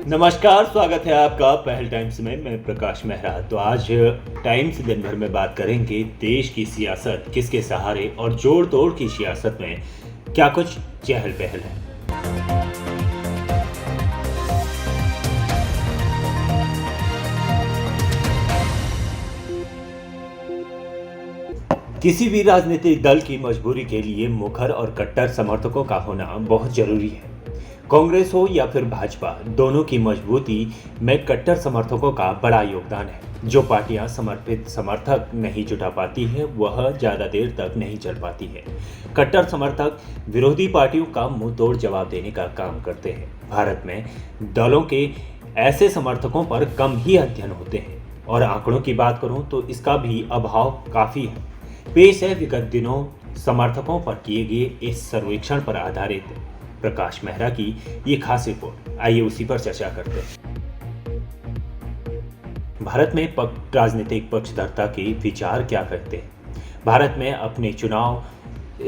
नमस्कार, स्वागत है आपका पहल टाइम्स में। मैं प्रकाश मेहरा। तो आज टाइम्स दिन भर में बात करेंगे देश की सियासत किसके सहारे और जोड़ तोड़ की सियासत में क्या कुछ चहल पहल है। किसी भी राजनीतिक दल की मजबूरी के लिए मुखर और कट्टर समर्थकों का होना बहुत जरूरी है। कांग्रेस हो या फिर भाजपा, दोनों की मजबूती में कट्टर समर्थकों का बड़ा योगदान है। जो पार्टियां समर्पित समर्थक नहीं जुटा पाती है वह ज्यादा देर तक नहीं चल पाती है। कट्टर समर्थक विरोधी पार्टियों का मुंह तोड़ जवाब देने का काम करते हैं। भारत में दलों के ऐसे समर्थकों पर कम ही अध्ययन होते हैं और आंकड़ों की बात करूं तो इसका भी अभाव काफी है। पेश है विगत दिनों समर्थकों पर किए गए इस सर्वेक्षण पर आधारित प्रकाश मेहरा की ये खास रिपोर्ट। आइए उसी पर चर्चा करते हैं। भारत में राजनीतिक पक्षधरता के विचार क्या करते हैं। भारत में अपने चुनाव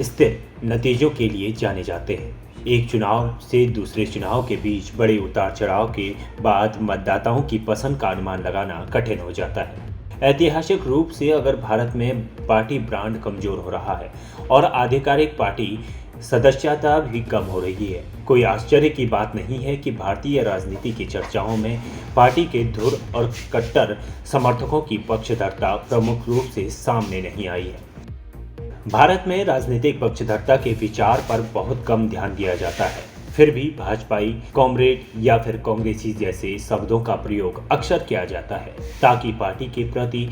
स्थिर नतीजों के लिए जाने जाते हैं। एक चुनाव से दूसरे चुनाव के बीच बड़े उतार चढ़ाव के बाद मतदाताओं की पसंद का अनुमान लगाना कठिन हो जाता है। ऐतिहासिक रूप से अगर भारत में पार्टी ब्रांड कमजोर हो रहा है और आधिकारिक पार्टी सदस्यता भी कम हो रही है, कोई आश्चर्य की बात नहीं है कि भारतीय राजनीति की चर्चाओं में पार्टी के धुर और कट्टर समर्थकों की पक्षधरता प्रमुख रूप से सामने नहीं आई है। भारत में राजनीतिक पक्षधरता के विचार पर बहुत कम ध्यान दिया जाता है। फिर भी भाजपाई, कॉमरेड या फिर कांग्रेसी जैसे शब्दों का प्रयोग अक्सर किया जाता है ताकि पार्टी के प्रति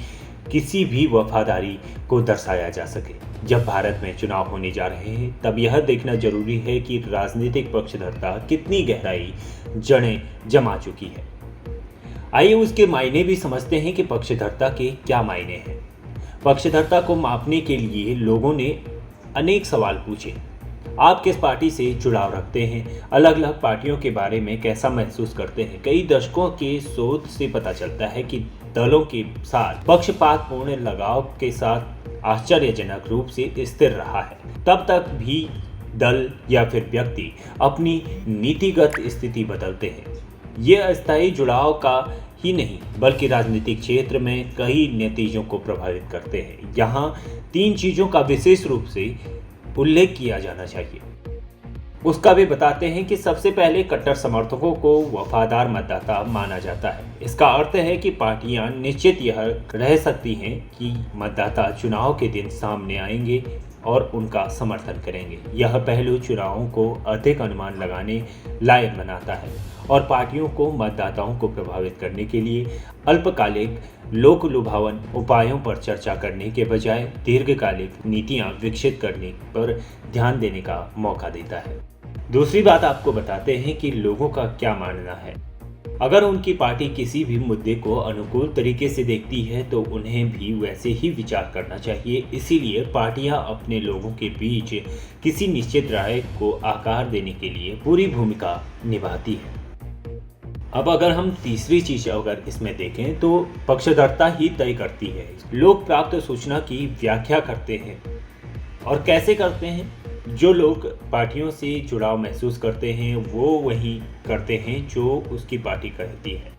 किसी भी वफादारी को दर्शाया जा सके। जब भारत में चुनाव होने जा रहे हैं तब यह देखना जरूरी है कि राजनीतिक पक्षधरता कितनी गहराई जड़ें जमा चुकी है। आइए उसके मायने भी समझते हैं कि पक्षधरता के क्या मायने हैं। पक्षधरता को मापने के लिए लोगों ने अनेक सवाल पूछे। आप किस पार्टी से जुड़ाव रखते हैं, अलग अलग पार्टियों के बारे में कैसा महसूस करते हैं। कई दशकों के शोध से पता चलता है कि दलों के साथ पक्षपातपूर्ण लगाव के साथ आश्चर्यजनक रूप से स्थिर रहा है। तब तक भी दल या फिर व्यक्ति अपनी नीतिगत स्थिति बदलते हैं। ये अस्थायी जुड़ाव का ही नहीं बल्कि राजनीतिक क्षेत्र में कई नतीजों को प्रभावित करते हैं। यहाँ 3 चीजों का विशेष रूप से उल्लेख किया जाना चाहिए। उसका भी बताते हैं कि सबसे पहले कट्टर समर्थकों को वफादार मतदाता माना जाता है। इसका अर्थ है कि पार्टियां निश्चित यह रह सकती हैं कि मतदाता चुनाव के दिन सामने आएंगे और उनका समर्थन करेंगे। यह पहलू चुनावों को अधिक अनुमान लगाने लायक बनाता है और पार्टियों को मतदाताओं को प्रभावित करने के लिए अल्पकालिक लोक लुभावन उपायों पर चर्चा करने के बजाय दीर्घकालिक नीतियां विकसित करने पर ध्यान देने का मौका देता है। दूसरी बात आपको बताते हैं कि लोगों का क्या मानना है। अगर उनकी पार्टी किसी भी मुद्दे को अनुकूल तरीके से देखती है तो उन्हें भी वैसे ही विचार करना चाहिए। इसीलिए पार्टियां अपने लोगों के बीच किसी निश्चित राय को आकार देने के लिए पूरी भूमिका निभाती है। अब अगर हम तीसरी चीज अगर इसमें देखें तो पक्षधरता ही तय करती है। लोग प्राप्त सूचना की व्याख्या करते हैं और कैसे करते हैं। जो लोग पार्टियों से जुड़ाव महसूस करते हैं वो वही करते हैं जो उसकी पार्टी कहती है।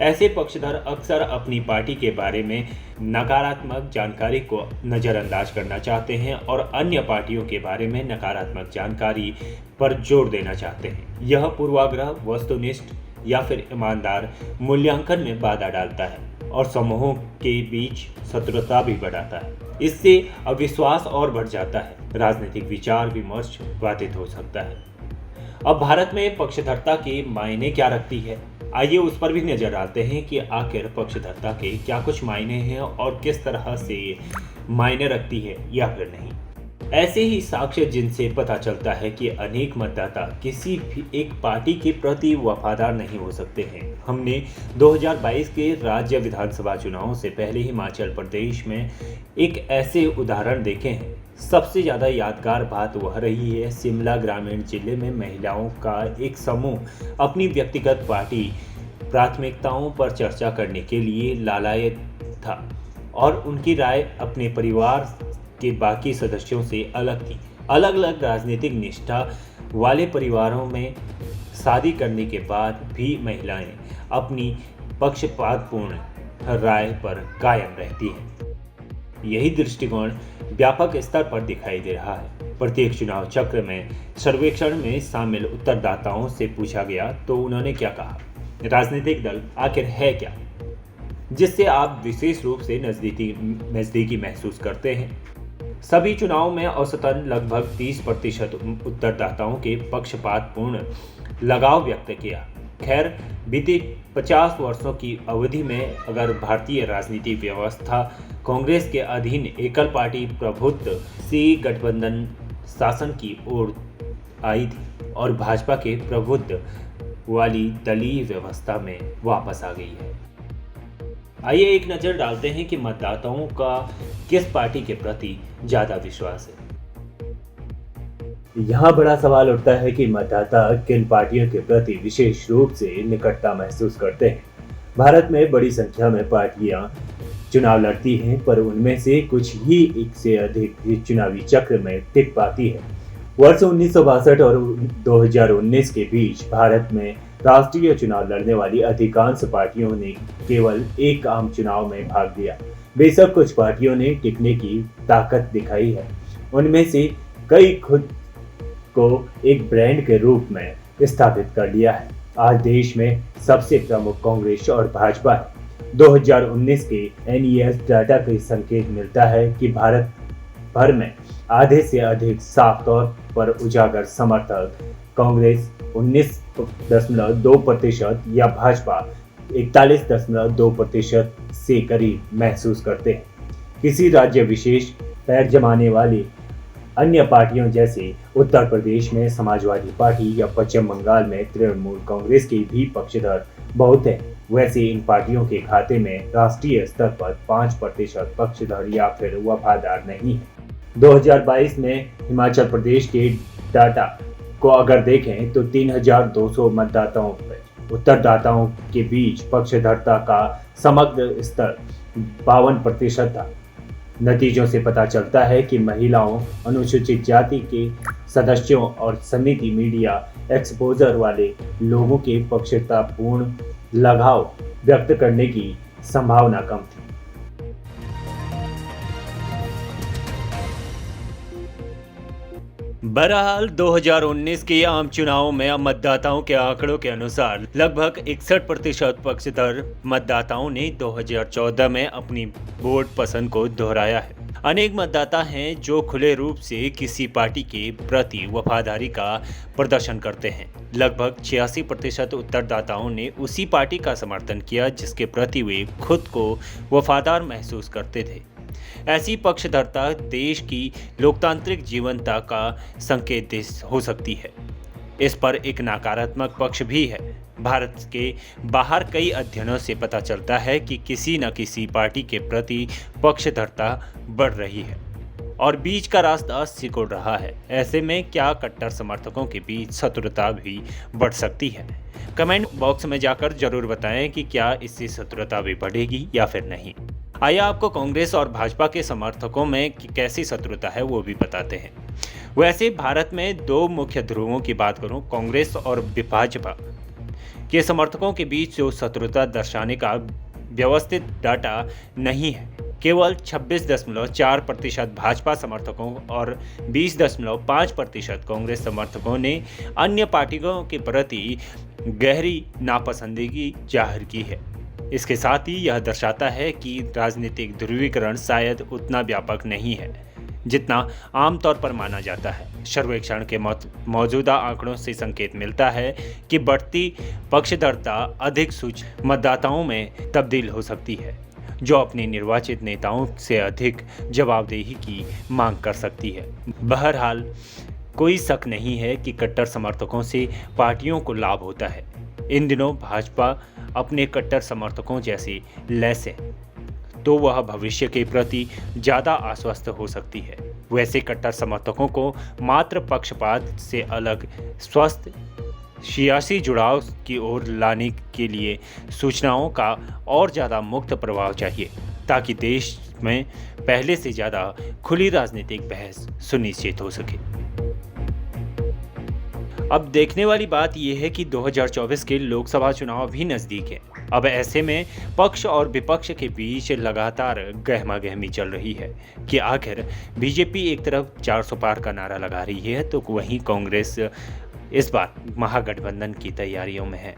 ऐसे पक्षधर अक्सर अपनी पार्टी के बारे में नकारात्मक जानकारी को नज़रअंदाज करना चाहते हैं और अन्य पार्टियों के बारे में नकारात्मक जानकारी पर जोर देना चाहते हैं। यह पूर्वाग्रह, वस्तुनिष्ठ या फिर ईमानदार मूल्यांकन में बाधा डालता है और समूहों के बीच शत्रुता भी बढ़ाता है। इससे अविश्वास और बढ़ जाता है। राजनीतिक विचार विमर्श बाधित हो सकता है। अब भारत में पक्षधरता के मायने क्या रखती है, आइए उस पर भी नजर डालते हैं कि आखिर पक्षधरता के क्या कुछ मायने हैं और किस तरह से मायने रखती है या फिर नहीं। ऐसे ही साक्ष्य जिनसे पता चलता है कि अनेक मतदाता किसी भी एक पार्टी के प्रति वफादार नहीं हो सकते हैं। हमने 2022 के राज्य विधानसभा चुनावों से पहले हिमाचल प्रदेश में एक ऐसे उदाहरण देखे हैं। सबसे ज़्यादा यादगार बात वह रही है शिमला ग्रामीण जिले में महिलाओं का एक समूह अपनी व्यक्तिगत पार्टी प्राथमिकताओं पर चर्चा करने के लिए लालायित था और उनकी राय अपने परिवार के बाकी सदस्यों से अलग थी। अलग अलग राजनीतिक निष्ठा वाले परिवारों में शादी करने के बाद भी महिलाएं अपनी पक्षपातपूर्ण राय पर कायम रहती हैं। यही दृष्टिकोण व्यापक स्तर पर दिखाई दे रहा है। प्रत्येक चुनाव चक्र में सर्वेक्षण में शामिल उत्तरदाताओं से पूछा गया तो उन्होंने क्या कहा? राजनीतिक दल आखिर है क्या, जिससे आप विशेष रूप से नजदीकी महसूस करते हैं? सभी चुनाव में औसतन लगभग 30% उत्तरदाताओं के पक्षपातपूर्ण लगाव व्यक्त किया। खैर, बीते 50 वर्षों की अवधि में अगर भारतीय राजनीतिक व्यवस्था कांग्रेस के अधीन एकल पार्टी प्रभुत्व से गठबंधन शासन की ओर आई थी और भाजपा के प्रभुत्व वाली दलीय व्यवस्था में वापस आ गई है। आइए एक नज़र डालते हैं कि मतदाताओं का किस पार्टी के प्रति ज़्यादा विश्वास है। यहाँ बड़ा सवाल उठता है कि मतदाता किन पार्टियों के प्रति विशेष रूप से निकटता महसूस करते हैं। भारत में बड़ी संख्या में पार्टियां चुनाव लड़ती हैं, पर उनमें से कुछ ही एक से अधिक चुनावी चक्र में टिक पाती है। वर्ष 1962 और 2019 के बीच भारत में राष्ट्रीय चुनाव लड़ने वाली अधिकांश पार्टियों ने केवल एक आम चुनाव में भाग लिया। बेशक कुछ पार्टियों ने टिकने की ताकत दिखाई है। उनमें से कई खुद को एक ब्रांड के रूप में स्थापित कर लिया है। आज देश में सबसे प्रमुख कांग्रेस और भाजपा है। 2019 के NES डाटा के संकेत मिलता है कि भारत भर में आधे से अधिक साफ तौर पर उजागर समर्थक कांग्रेस 19.2% या भाजपा 41.2% से करीब महसूस करते हैं। किसी राज्य विशेष पैर जमाने वाली अन्य पार्टियों जैसे उत्तर प्रदेश में समाजवादी पार्टी या पश्चिम बंगाल में तृणमूल कांग्रेस के भी पक्षधर बहुत हैं। वैसे इन पार्टियों के खाते में राष्ट्रीय स्तर पर 5% पक्षधर या फिर वफादार नहीं है। 2022 में हिमाचल प्रदेश के डाटा को अगर देखें तो 3200 उत्तरदाताओं के बीच पक्षधरता का समग्र स्तर 52% था। नतीजों से पता चलता है कि महिलाओं, अनुसूचित जाति के सदस्यों और समिति मीडिया एक्सपोजर वाले लोगों के पक्षपातपूर्ण लगाव व्यक्त करने की संभावना कम थी। बहरहाल 2019 के आम चुनाव में मतदाताओं के आंकड़ों के अनुसार लगभग 61% पक्षधर मतदाताओं ने 2014 में अपनी वोट पसंद को दोहराया है। अनेक मतदाता हैं जो खुले रूप से किसी पार्टी के प्रति वफादारी का प्रदर्शन करते हैं। लगभग 86% उत्तरदाताओं ने उसी पार्टी का समर्थन किया जिसके प्रति वे खुद को वफादार महसूस करते थे। ऐसी पक्षधरता देश की लोकतांत्रिक जीवंतता का संकेत हो सकती है। इस पर एक नकारात्मक पक्ष भी है। भारत के बाहर कई अध्ययनों से पता चलता है कि किसी न किसी पार्टी के प्रति पक्षधरता बढ़ रही है और बीच का रास्ता सिकुड़ रहा है। ऐसे में क्या कट्टर समर्थकों के बीच शत्रुता भी बढ़ सकती है? कमेंट बॉक्स में जाकर जरूर बताएं कि क्या इससे शत्रुता भी बढ़ेगी या फिर नहीं। आइए आपको कांग्रेस और भाजपा के समर्थकों में कैसी शत्रुता है वो भी बताते हैं। वैसे भारत में दो मुख्य ध्रुवों की बात करूं, कांग्रेस और भाजपा के समर्थकों के बीच जो शत्रुता दर्शाने का व्यवस्थित डाटा नहीं है। केवल 26.4% भाजपा समर्थकों और 20.5% कांग्रेस समर्थकों ने अन्य पार्टियों के प्रति गहरी नापसंदगी जाहिर की है। इसके साथ ही यह दर्शाता है कि राजनीतिक ध्रुवीकरण शायद उतना व्यापक नहीं है जितना आमतौर पर माना जाता है। सर्वेक्षण के मौजूदा आंकड़ों से संकेत मिलता है कि बढ़ती पक्षधरता अधिक सूक्ष्म मतदाताओं में तब्दील हो सकती है, जो अपने निर्वाचित नेताओं से अधिक जवाबदेही की मांग कर सकती है। बहरहाल कोई शक नहीं है कि कट्टर समर्थकों से पार्टियों को लाभ होता है। इन दिनों भाजपा अपने कट्टर समर्थकों जैसे लैस है तो वह भविष्य के प्रति ज़्यादा आश्वस्त हो सकती है। वैसे कट्टर समर्थकों को मात्र पक्षपात से अलग स्वस्थ सियासी जुड़ाव की ओर लाने के लिए सूचनाओं का और ज़्यादा मुक्त प्रवाह चाहिए ताकि देश में पहले से ज़्यादा खुली राजनीतिक बहस सुनिश्चित हो सके। अब देखने वाली बात यह है कि 2024 के लोकसभा चुनाव भी नजदीक है। अब ऐसे में पक्ष और विपक्ष के बीच लगातार गहमागहमी चल रही है कि आखिर बीजेपी एक तरफ 400 पार का नारा लगा रही है तो वहीं कांग्रेस इस बार महागठबंधन की तैयारियों में है।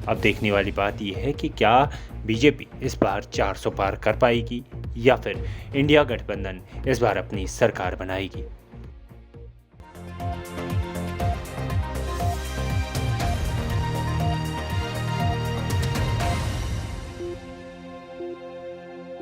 अब देखने वाली बात यह है कि क्या बीजेपी इस बार 400 पार कर पाएगी या फिर इंडिया गठबंधन इस बार अपनी सरकार बनाएगी।